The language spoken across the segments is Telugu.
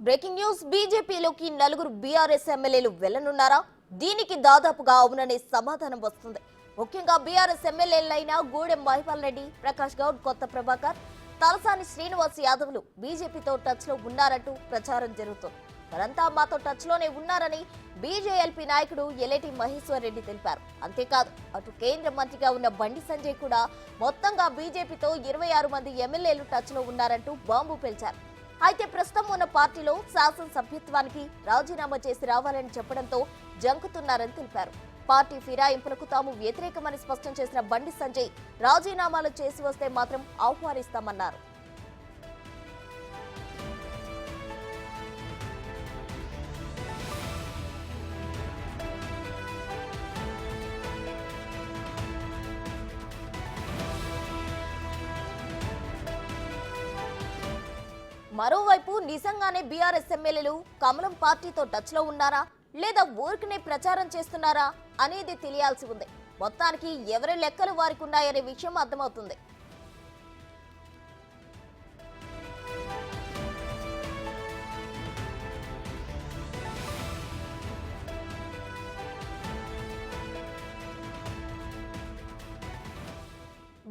బ్రేకింగ్ న్యూస్ బీజేపీలోకి నలుగురు బీఆర్ఎస్ ఎమ్మెల్యేలు వెళ్లనున్నారా? దీనికి దాదాపుగా అవుననే సమాధానం వస్తుంది. ముఖ్యంగా బీఆర్ఎస్ ఎమ్మెల్యేలైన గూడెం మహిపాల్ రెడ్డి, ప్రకాష్ గౌడ్, కొత్త ప్రభాకర్, తలసాని శ్రీనివాస్ యాదవ్లు బీజేపీతో టచ్ లో ఉన్నారంటూ ప్రచారం జరుగుతోంది. వారంతా మాతో టచ్ లోనే ఉన్నారని బీజేఎల్పీ నాయకుడు ఎలేటి మహేశ్వర్ రెడ్డి తెలిపారు. అంతేకాదు, అటు కేంద్ర మంత్రిగా ఉన్న బండి సంజయ్ కూడా మొత్తంగా బీజేపీతో 26 మంది ఎమ్మెల్యేలు టచ్ లో ఉన్నారంటూ బాంబు పేల్చారు. అయితే ప్రస్తుతం ఉన్న పార్టీలో శాసనసభ్యత్వానికి రాజీనామా చేసి రావాలని చెప్పడంతో జంకుతున్నారని తెలిపారు. పార్టీ ఫిరాయింపులకు తాము వ్యతిరేకమని స్పష్టం చేసిన బండి సంజయ్ రాజీనామాలు చేసి వస్తే మాత్రం ఆహ్వానిస్తామన్నారు. మరోవైపు నిజంగానే బీఆర్ఎస్ ఎమ్మెల్యేలు కమలం పార్టీతో టచ్ లో ఉన్నారా లేదా ఊరికనే ప్రచారం చేస్తున్నారా అనేది తెలియాల్సి ఉంది. మొత్తానికి ఎవరి లెక్కలు వారికి ఉన్నాయనే విషయం అర్థమవుతుంది.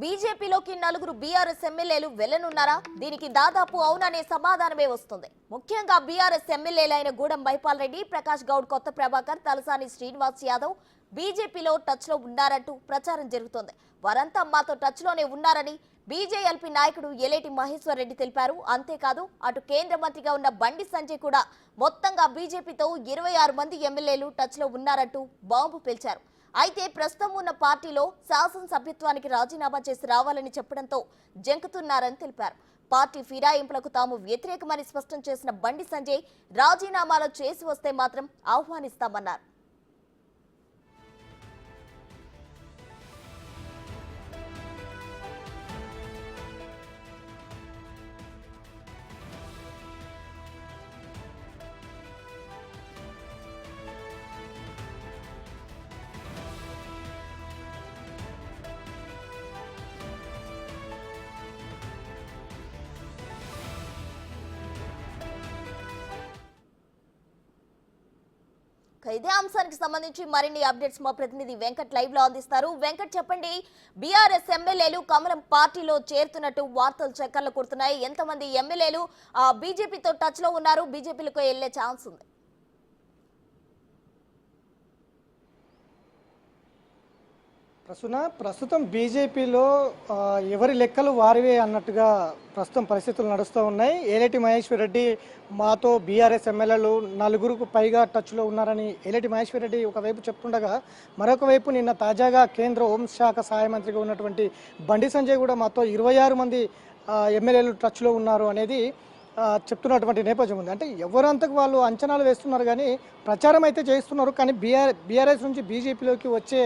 బీజేపీలోకి నలుగురు బీఆర్ఎస్ ఎమ్మెల్యేలు వెళ్లనున్నారా? దీనికి దాదాపు అవుననే సమాధానమే వస్తుంది. ముఖ్యంగా బీఆర్ఎస్ ఎమ్మెల్యేలైన గూడెం మహిపాల్ రెడ్డి, ప్రకాష్ గౌడ్, కొత్త ప్రభాకర్, తలసాని శ్రీనివాస్ యాదవ్ బీజేపీలో టచ్ లో ఉన్నారంటూ ప్రచారం జరుగుతోంది. వారంతా మాతో టచ్ లోనే ఉన్నారని బీజేఎల్పీ నాయకుడు ఎలేటి మహేశ్వర్ రెడ్డి తెలిపారు. అంతేకాదు, అటు కేంద్ర మంత్రిగా ఉన్న బండి సంజయ్ కూడా మొత్తంగా బీజేపీతో 26 మంది ఎమ్మెల్యేలు టచ్ లో ఉన్నారంటూ బాంబు పేల్చారు. అయితే ప్రస్తుతం ఉన్న పార్టీలో శాసనసభ్యత్వానికి రాజీనామా చేసి రావాలని చెప్పడంతో జంకుతున్నారని తెలిపారు. పార్టీ ఫిరాయింపులకు తాము వ్యతిరేకమని స్పష్టం చేసిన బండి సంజయ్ రాజీనామాలు చేసి వస్తే మాత్రం ఆహ్వానిస్తామన్నారు. ఇదే అంశానికి సంబంధించి మరిన్ని అప్డేట్స్ మా ప్రతినిధి వెంకట్ లైవ్ లో అందిస్తారు. వెంకట్, చెప్పండి, బీఆర్ఎస్ ఎమ్మెల్యేలు కమలం పార్టీలో చేరుతున్నట్టు వార్తలు చక్కర్లు కొడుతున్నాయి. ఎంతమంది ఎమ్మెల్యేలు బీజేపీతో టచ్ లో ఉన్నారు? బీజేపీలకు వెళ్లే ఛాన్స్ ఉంది? ప్రస్తుతం బీజేపీలో ఎవరి లెక్కలు వారివే అన్నట్టుగా ప్రస్తుతం పరిస్థితులు నడుస్తూ ఉన్నాయి. ఏలేటి మహేశ్వర్ రెడ్డి మాతో బీఆర్ఎస్ ఎమ్మెల్యేలు నలుగురుకు పైగా టచ్లో ఉన్నారని ఏలేటి మహేశ్వర్ రెడ్డి ఒకవైపు చెప్తుండగా, మరొక వైపు నిన్న తాజాగా కేంద్ర హోంశాఖ సహాయ మంత్రిగా ఉన్నటువంటి బండి సంజయ్ కూడా మాతో 26 మంది ఎమ్మెల్యేలు టచ్లో ఉన్నారు అనేది చెప్తున్నటువంటి నేపథ్యం ఉంది. అంటే ఎవరంతకు వాళ్ళు అంచనాలు వేస్తున్నారు కానీ ప్రచారం అయితే చేస్తున్నారు. కానీ బీఆర్ఎస్ నుంచి బీజేపీలోకి వచ్చే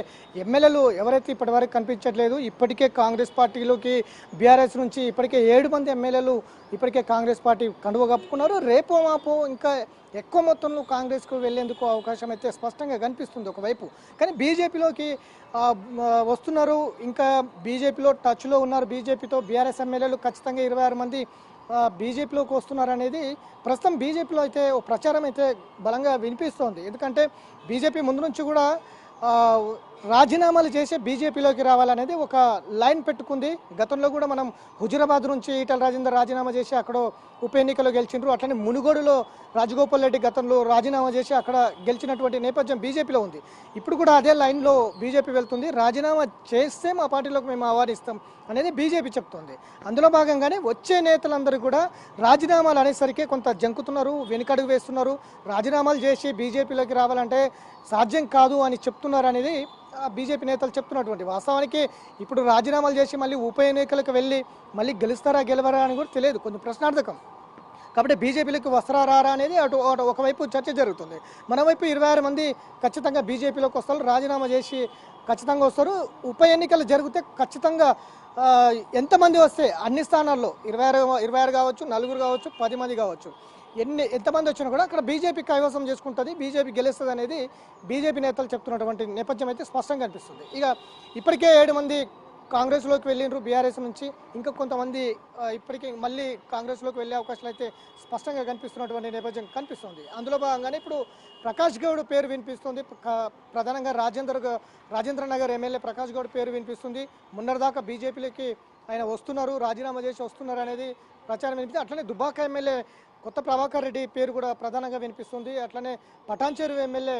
ఎమ్మెల్యేలు ఎవరైతే ఇప్పటివరకు కనిపించట్లేదు. ఇప్పటికే కాంగ్రెస్ పార్టీలోకి బీఆర్ఎస్ నుంచి ఇప్పటికే 7 మంది ఎమ్మెల్యేలు ఇప్పటికే కాంగ్రెస్ పార్టీ కండువ కప్పుకున్నారు. రేపో మాపో ఇంకా ఎక్కువ మొత్తంలో కాంగ్రెస్కు వెళ్లేందుకు అవకాశం అయితే స్పష్టంగా కనిపిస్తుంది ఒకవైపు. కానీ బీజేపీలోకి వస్తున్నారు, ఇంకా బీజేపీలో టచ్లో ఉన్నారు. బీజేపీతో బీఆర్ఎస్ ఎమ్మెల్యేలు ఖచ్చితంగా 26 మంది బీజేపీలోకి వస్తున్నారనేది ప్రస్తుతం బీజేపీలో అయితే ప్రచారం అయితే బలంగా వినిపిస్తోంది. ఎందుకంటే బీజేపీ ముందు నుంచి కూడా రాజీనామాలు చేసే బీజేపీలోకి రావాలనేది ఒక లైన్ పెట్టుకుంది. గతంలో కూడా మనం హుజురాబాద్ నుంచి ఈటల రాజేందర్ రాజీనామా చేసి అక్కడ ఉప ఎన్నికలో గెలిచిండ్రు. అట్లనే మునుగోడులో రాజగోపాల్ రెడ్డి గతంలో రాజీనామా చేసి అక్కడ గెలిచినటువంటి నేపథ్యం బీజేపీలో ఉంది. ఇప్పుడు కూడా అదే లైన్లో బీజేపీ వెళ్తుంది. రాజీనామా చేస్తే మా పార్టీలోకి మేము ఆహ్వానిస్తాం అనేది బీజేపీ చెప్తోంది. అందులో భాగంగానే వచ్చే నేతలందరూ కూడా రాజీనామాలు అనేసరికి కొంత జంకుతున్నారు, వెనుకడుగు వేస్తున్నారు. రాజీనామాలు చేసి బీజేపీలోకి రావాలంటే సాధ్యం కాదు అని చెప్తున్నారు అనేది బీజేపీ నేతలు చెప్తున్నటువంటి. వాస్తవానికి ఇప్పుడు రాజీనామాలు చేసి మళ్ళీ ఉప ఎన్నికలకు వెళ్ళి మళ్ళీ గెలుస్తారా గెలవరా అని కూడా తెలియదు, కొంచెం ప్రశ్నార్థకం. కాబట్టి బీజేపీలోకి వస్తారా రారా అనేది అటు ఒకవైపు చర్చ జరుగుతుంది. మరోవైపు 26 మంది ఖచ్చితంగా బీజేపీలోకి వస్తారు, రాజీనామా చేసి ఖచ్చితంగా వస్తారు. ఉప ఎన్నికలు జరిగితే ఖచ్చితంగా ఎంతమంది వస్తే అన్ని స్థానాల్లో 26 కావచ్చు, 4 కావచ్చు, 10 మంది కావచ్చు, ఎంతమంది వచ్చినా కూడా అక్కడ బీజేపీ కైవసం చేసుకుంటుంది, బీజేపీ గెలుస్తుంది అనేది బీజేపీ నేతలు చెప్తున్నటువంటి నేపథ్యం అయితే స్పష్టంగా కనిపిస్తుంది. ఇక ఇప్పటికే 7 మంది కాంగ్రెస్లోకి వెళ్ళిండ్రు బీఆర్ఎస్ నుంచి. ఇంకా కొంతమంది ఇప్పటికీ మళ్ళీ కాంగ్రెస్లోకి వెళ్ళే అవకాశాలు అయితే స్పష్టంగా కనిపిస్తున్నటువంటి నేపథ్యం కనిపిస్తుంది. అందులో భాగంగానే ఇప్పుడు ప్రకాష్ గౌడ్ పేరు వినిపిస్తుంది. ప్రధానంగా రాజేంద్ర నగర్ ఎమ్మెల్యే ప్రకాష్ గౌడ్ పేరు వినిపిస్తుంది. మొన్నటిదాకా బీజేపీలోకి ఆయన వస్తున్నారు, రాజీనామా చేసి వస్తున్నారు అనేది ప్రచారం వినిపిస్తుంది. అట్లనే దుబ్బాక ఎమ్మెల్యే కొత్త ప్రభాకర్ రెడ్డి పేరు కూడా ప్రధానంగా వినిపిస్తుంది. అట్లనే పటాన్చెరు ఎమ్మెల్యే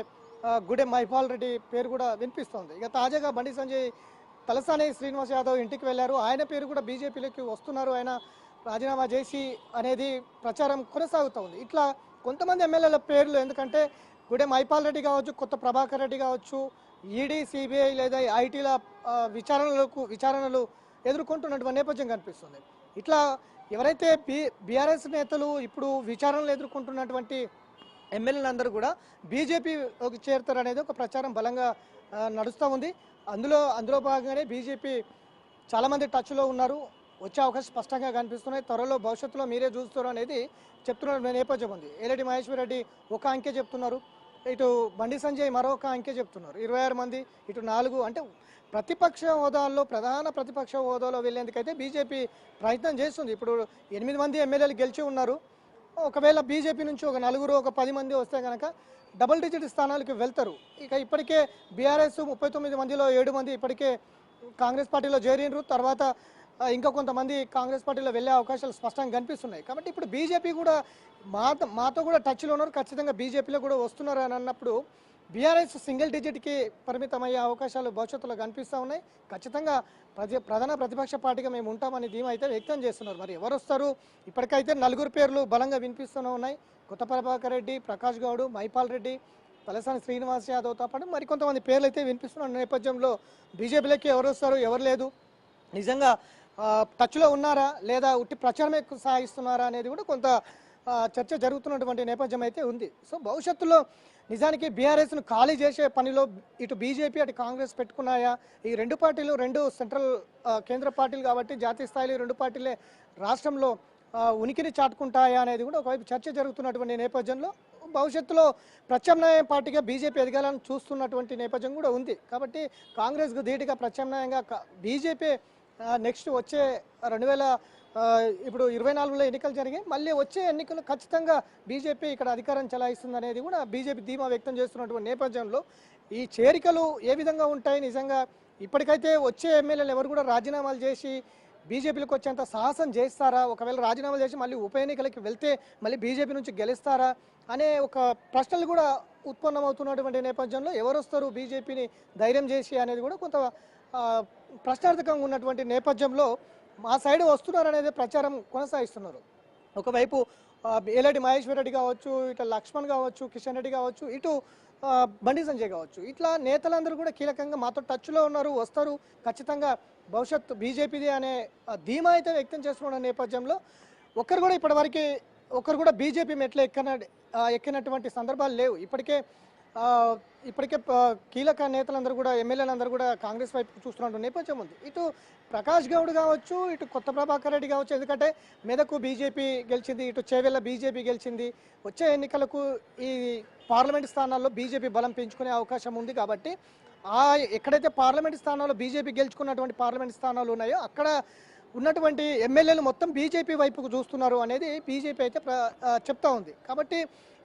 గుడెం మహిపాల్ రెడ్డి పేరు కూడా వినిపిస్తుంది. ఇక తాజాగా బండి సంజయ్ తలసాని శ్రీనివాస్ యాదవ్ ఇంటికి వెళ్ళారు. ఆయన పేరు కూడా బీజేపీలోకి వస్తున్నారు, ఆయన రాజీనామా చేసి అనేది ప్రచారం కొనసాగుతూ ఉంది. ఇట్లా కొంతమంది ఎమ్మెల్యేల పేర్లు, ఎందుకంటే గుడెం మహిపాల్ రెడ్డి కావచ్చు, కొత్త ప్రభాకర్ రెడ్డి కావచ్చు, ఈడీ సిబిఐ లేదా ఐటీల విచారణలు ఎదుర్కొంటున్నటువంటి నేపథ్యం కనిపిస్తుంది. ఇట్లా ఎవరైతే బీఆర్ఎస్ నేతలు ఇప్పుడు విచారణలు ఎదుర్కొంటున్నటువంటి ఎమ్మెల్యేలందరూ కూడా బీజేపీలోకి చేరుతారు అనేది ఒక ప్రచారం బలంగా నడుస్తూ ఉంది. అందులో భాగంగానే బీజేపీ చాలామంది టచ్లో ఉన్నారు, వచ్చే అవకాశం స్పష్టంగా కనిపిస్తున్నాయి. త్వరలో భవిష్యత్తులో మీరే చూస్తారు అనేది చెప్తున్న నేపథ్యం ఉంది. ఏలేటి మహేశ్వర్ రెడ్డి ఒక అంకె చెప్తున్నారు, ఇటు బండి సంజయ్ మరొక అంకె చెప్తున్నారు. 26 మంది, ఇటు 4 అంటే ప్రతిపక్ష హోదాల్లో ప్రధాన ప్రతిపక్ష హోదాలో వెళ్ళేందుకైతే బీజేపీ ప్రయత్నం చేస్తుంది. ఇప్పుడు 8 మంది ఎమ్మెల్యేలు గెలిచి ఉన్నారు. ఒకవేళ బీజేపీ నుంచి ఒక 4 ఒక 10 మంది వస్తే కనుక డబుల్ డిజిట్ స్థానాలకు వెళ్తారు. ఇక ఇప్పటికే బీఆర్ఎస్ 39 మందిలో 7 మంది ఇప్పటికే కాంగ్రెస్ పార్టీలో చేరిండ్రు. తర్వాత ఇంకా కొంతమంది కాంగ్రెస్ పార్టీలో వెళ్ళే అవకాశాలు స్పష్టంగా కనిపిస్తున్నాయి. కాబట్టి ఇప్పుడు బీజేపీ కూడా మాతో కూడా టచ్లో ఉన్నారు, ఖచ్చితంగా బీజేపీలో కూడా వస్తున్నారు అని అన్నప్పుడు బీఆర్ఎస్ సింగిల్ డిజిట్కి పరిమితమయ్యే అవకాశాలు భవిష్యత్తులో కనిపిస్తూ ఉన్నాయి. ఖచ్చితంగా ప్రధాన ప్రతిపక్ష పార్టీగా మేము ఉంటామని ధీమా అయితే వ్యక్తం చేస్తున్నారు. మరి ఎవరు వస్తారు? ఇప్పటికైతే 4 పేర్లు బలంగా వినిపిస్తూనే ఉన్నాయి. కొత్త ప్రభాకర్ రెడ్డి, ప్రకాష్ గౌడ్, మహిపాల్ రెడ్డి, తలసాని శ్రీనివాస్ యాదవ్తో పాటు మరికొంతమంది పేర్లు అయితే వినిపిస్తున్న నేపథ్యంలో బీజేపీలోకి ఎవరు వస్తారు, ఎవరు లేదు, నిజంగా టచ్లో ఉన్నారా లేదా ఉట్టి ప్రచారమే సాగిస్తున్నారా అనేది కూడా కొంత చర్చ జరుగుతున్నటువంటి నేపథ్యం అయితే ఉంది. సో భవిష్యత్తులో నిజానికి బీఆర్ఎస్ను ఖాళీ చేసే పనిలో ఇటు బీజేపీ అటు కాంగ్రెస్ పెట్టుకున్నాయా? ఈ 2 పార్టీలు 2 సెంట్రల్ కేంద్ర పార్టీలు కాబట్టి జాతీయ స్థాయిలో 2 పార్టీలే రాష్ట్రంలో ఉనికిని చాటుకుంటాయా అనేది కూడా ఒకవైపు చర్చ జరుగుతున్నటువంటి నేపథ్యంలో భవిష్యత్తులో ప్రత్యామ్నాయ పార్టీగా బీజేపీ ఎదగాలని చూస్తున్నటువంటి నేపథ్యం కూడా ఉంది. కాబట్టి కాంగ్రెస్కు ధీటుగా ప్రత్యామ్నాయంగా బీజేపీ నెక్స్ట్ వచ్చే 2024లో ఎన్నికలు జరిగాయి. మళ్ళీ వచ్చే ఎన్నికలు ఖచ్చితంగా బీజేపీ ఇక్కడ అధికారం చెలాయిస్తుంది అనేది కూడా బీజేపీ ధీమా వ్యక్తం చేస్తున్నటువంటి నేపథ్యంలో ఈ చేరికలు ఏ విధంగా ఉంటాయి, నిజంగా ఇప్పటికైతే వచ్చే ఎమ్మెల్యేలు ఎవరు కూడా రాజీనామాలు చేసి బీజేపీలకు వచ్చేంత సాహసం చేస్తారా? ఒకవేళ రాజీనామాలు చేసి మళ్ళీ ఉప ఎన్నికలకి వెళ్తే మళ్ళీ బీజేపీ నుంచి గెలుస్తారా అనే ఒక ప్రశ్నలు కూడా ఉత్పన్నమవుతున్నటువంటి నేపథ్యంలో ఎవరు వస్తారు బీజేపీని ధైర్యం చేసి అనేది కూడా కొంత ప్రశ్నార్థకంగా ఉన్నటువంటి నేపథ్యంలో మా సైడ్ వస్తున్నారు అనేది ప్రచారం కొనసాగిస్తున్నారు. ఒకవైపు ఏలేటి మహేశ్వర్ రెడ్డి కావచ్చు, ఇటు లక్ష్మణ్ కావచ్చు, కిషన్ రెడ్డి కావచ్చు, ఇటు బండి సంజయ్ కావచ్చు, ఇట్లా నేతలందరూ కూడా కీలకంగా మాతో టచ్లో ఉన్నారు, వస్తారు, ఖచ్చితంగా భవిష్యత్తు బీజేపీది అనే ధీమా అయితే వ్యక్తం చేస్తున్న నేపథ్యంలో ఒకరు కూడా బీజేపీ మెట్లు ఎక్కినటువంటి సందర్భాలు లేవు. ఇప్పటికే కీలక నేతలందరూ కూడా ఎమ్మెల్యేలందరూ కూడా కాంగ్రెస్ వైపు చూస్తున్న నేపథ్యం ఉంది. ఇటు ప్రకాష్ గౌడ్ కావచ్చు, ఇటు కొత్త ప్రభాకర్ రెడ్డి కావచ్చు, ఎందుకంటే మెదకు బీజేపీ గెలిచింది, ఇటు చేవెళ్ళ బీజేపీ గెలిచింది. వచ్చే ఎన్నికలకు ఈ పార్లమెంట్ స్థానాల్లో బీజేపీ బలం పెంచుకునే అవకాశం ఉంది. కాబట్టి ఎక్కడైతే పార్లమెంట్ స్థానాల్లో బీజేపీ గెలుచుకున్నటువంటి పార్లమెంట్ స్థానాలు ఉన్నాయో అక్కడ ఉన్నటువంటి ఎమ్మెల్యేలు మొత్తం బీజేపీ వైపుకు చూస్తున్నారు అనేది బీజేపీ అయితే చెప్తా ఉంది. కాబట్టి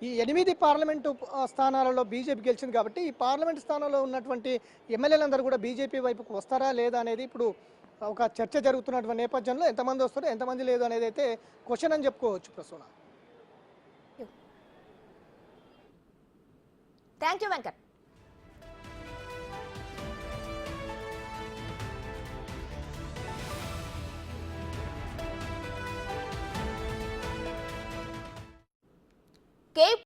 ఈ 8 పార్లమెంటు స్థానాలలో బీజేపీ గెలిచింది కాబట్టి ఈ పార్లమెంట్ స్థానంలో ఉన్నటువంటి ఎమ్మెల్యేలందరూ కూడా బీజేపీ వైపుకు వస్తారా లేదా అనేది ఇప్పుడు ఒక చర్చ జరుగుతున్నటువంటి నేపథ్యంలో ఎంతమంది వస్తారో ఎంతమంది లేదు అనేది అయితే క్వశ్చన్ అని చెప్పుకోవచ్చు. Prasuna, thank you Venkat. K